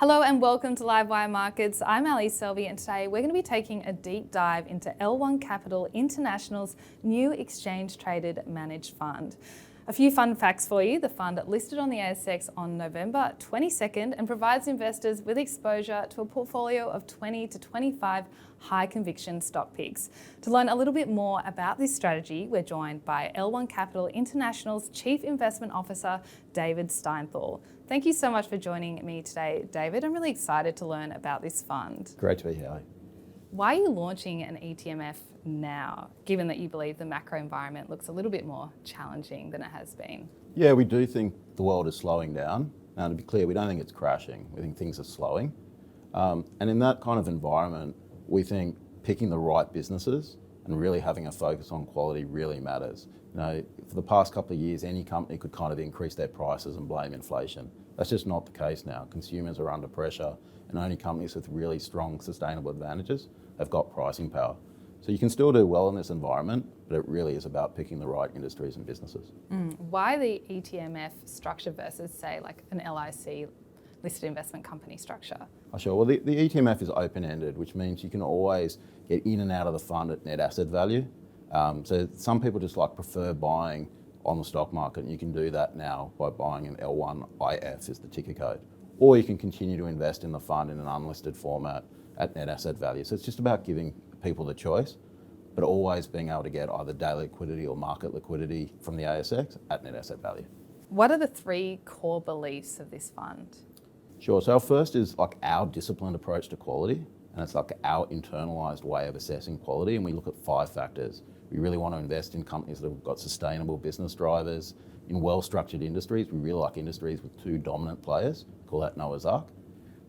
Hello and welcome to Livewire Markets. I'm Ali Selby and today we're going to be taking a deep dive into L1 Capital International's new exchange-traded managed fund. A few fun facts for you. The fund listed on the ASX on November 22nd and provides investors with exposure to a portfolio of 20 to 25 high conviction stock picks. To learn a little bit more about this strategy, we're joined by L1 Capital International's Chief Investment Officer, David Steinthal. Thank you so much for joining me today, David. I'm really excited to learn about this fund. Great to be here, Ali. Why are you launching an ETMF now, given that you believe the macro environment looks a little bit more challenging than it has been? Yeah, we do think the world is slowing down. Now, to be clear, we don't think it's crashing. We think things are slowing. And in that kind of environment, we think picking the right businesses and really having a focus on quality really matters. You know, for the past couple of years, any company could kind of increase their prices and blame inflation. That's just not the case now. Consumers are under pressure, and only companies with really strong sustainable advantages have got pricing power. So you can still do well in this environment, but it really is about picking the right industries and businesses. Why the ETMF structure versus, say, like an LIC listed investment company structure? Sure. Well, the ETMF is open-ended, which means you can always get in and out of the fund at net asset value. So some people just prefer buying on the stock market, and you can do that now by buying an L1IF is the ticker code. Or you can continue to invest in the fund in an unlisted format at net asset value. So it's just about giving people the choice, but always being able to get either daily liquidity or market liquidity from the ASX at net asset value. What are the three core beliefs of this fund? Sure, so our first is our disciplined approach to quality, and it's our internalized way of assessing quality, and we look at 5 factors. We really want to invest in companies that have got sustainable business drivers, in well-structured industries. We really like industries with 2 dominant players, call that Noah's Ark.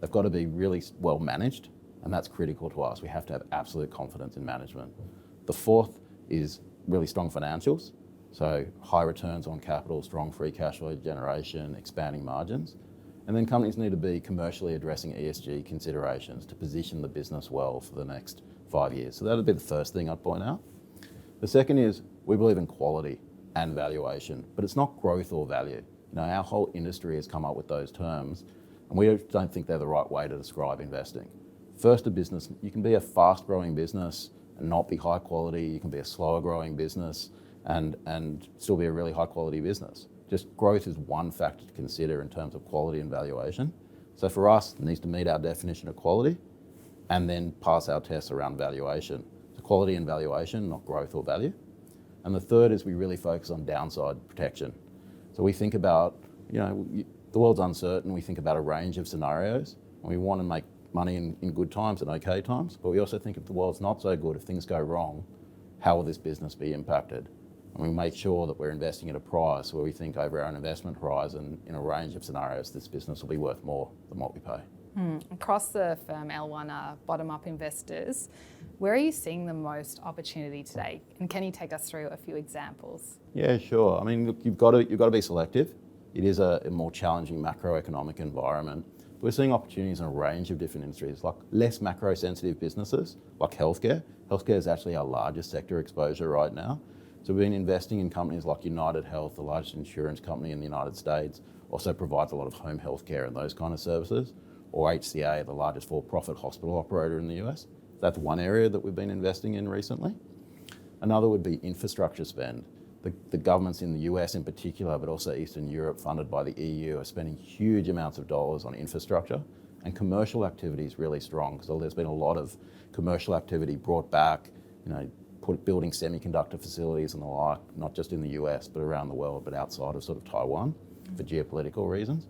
They've got to be really well managed, and that's critical to us. We have to have absolute confidence in management. The fourth is really strong financials, so high returns on capital, strong free cash flow generation, expanding margins. And then companies need to be commercially addressing ESG considerations to position the business well for the next 5 years. So that'll be the first thing I'd point out. The second is we believe in quality and valuation, but it's not growth or value. You know, our whole industry has come up with those terms, and we don't think they're the right way to describe investing. First, a business, you can be a fast-growing business and not be high quality. You can be a slower growing business and still be a really high quality business. Just growth is one factor to consider in terms of quality and valuation. So for us, it needs to meet our definition of quality and then pass our tests around valuation. So quality and valuation, not growth or value. And the third is we really focus on downside protection. So we think about, the world's uncertain. We think about a range of scenarios, and we want to make money in good times and okay times, but we also think if the world's not so good, if things go wrong, how will this business be impacted? And we make sure that we're investing at a price where we think over our investment horizon, in a range of scenarios, this business will be worth more than what we pay. Across the firm, L1 are bottom-up investors. Where are you seeing the most opportunity today? And can you take us through a few examples? Yeah, sure. I mean, look, you've got to be selective. It is a more challenging macroeconomic environment. We're seeing opportunities in a range of different industries, like less macro-sensitive businesses, like healthcare. Healthcare is actually our largest sector exposure right now. So we've been investing in companies like UnitedHealth, the largest insurance company in the United States, also provides a lot of home healthcare and those kind of services, or HCA, the largest for-profit hospital operator in the US. That's one area that we've been investing in recently. Another would be infrastructure spend. The governments in the US in particular, but also Eastern Europe, funded by the EU, are spending huge amounts of dollars on infrastructure, and commercial activity is really strong because there's been a lot of commercial activity brought back, building semiconductor facilities and the like, not just in the US, but around the world, but outside of sort of Taiwan for geopolitical reasons.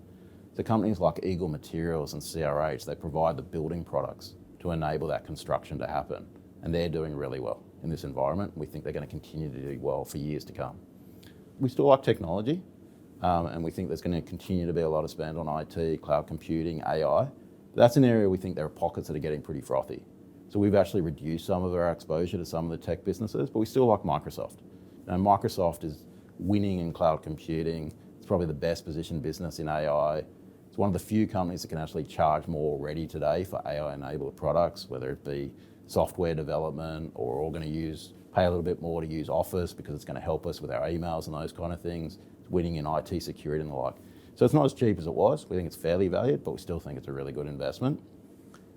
So companies like Eagle Materials and CRH, they provide the building products to enable that construction to happen, and they're doing really well in this environment. We think they're going to continue to do well for years to come. We still like technology, and we think there's going to continue to be a lot of spend on IT, cloud computing, AI. That's an area we think there are pockets that are getting pretty frothy. So we've actually reduced some of our exposure to some of the tech businesses, but we still like Microsoft. Microsoft is winning in cloud computing. It's probably the best positioned business in AI. It's one of the few companies that can actually charge more already today for AI-enabled products, whether it be software development or we're all going to pay a little bit more to use Office because it's going to help us with our emails and those kind of things. It's winning in IT security and the like. So it's not as cheap as it was. We think it's fairly valued, but we still think it's a really good investment.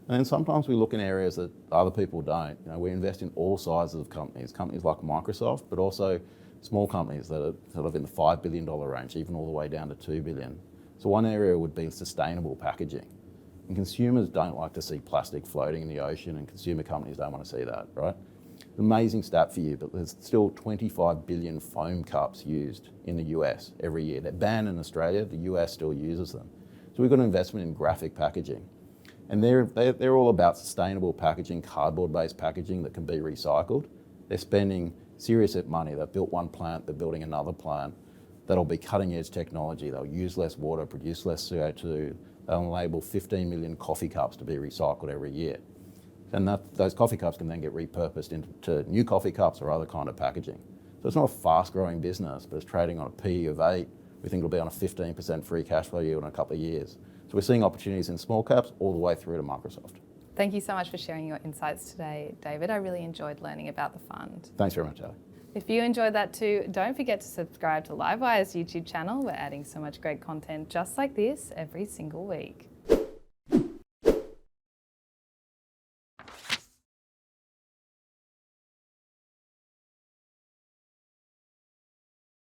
And then sometimes we look in areas that other people don't. We invest in all sizes of companies like Microsoft, but also small companies that are sort of in the $5 billion range, even all the way down to $2 billion. So one area would be sustainable packaging. And consumers don't like to see plastic floating in the ocean, and consumer companies don't want to see that, right? Amazing stat for you, but there's still 25 billion foam cups used in the US every year. They're banned in Australia, the US still uses them. So we've got an investment in graphic packaging. And they're all about sustainable packaging, cardboard-based packaging that can be recycled. They're spending serious money. They've built one plant, they're building another plant. That'll be cutting-edge technology. They'll use less water, produce less CO2. They'll enable 15 million coffee cups to be recycled every year. And those coffee cups can then get repurposed into new coffee cups or other kind of packaging. So it's not a fast-growing business, but it's trading on a PE of 8. We think it'll be on a 15% free cash flow yield in a couple of years. So we're seeing opportunities in small caps all the way through to Microsoft. Thank you so much for sharing your insights today, David. I really enjoyed learning about the fund. Thanks very much, Ali. If you enjoyed that too, don't forget to subscribe to Livewire's YouTube channel. We're adding so much great content just like this every single week.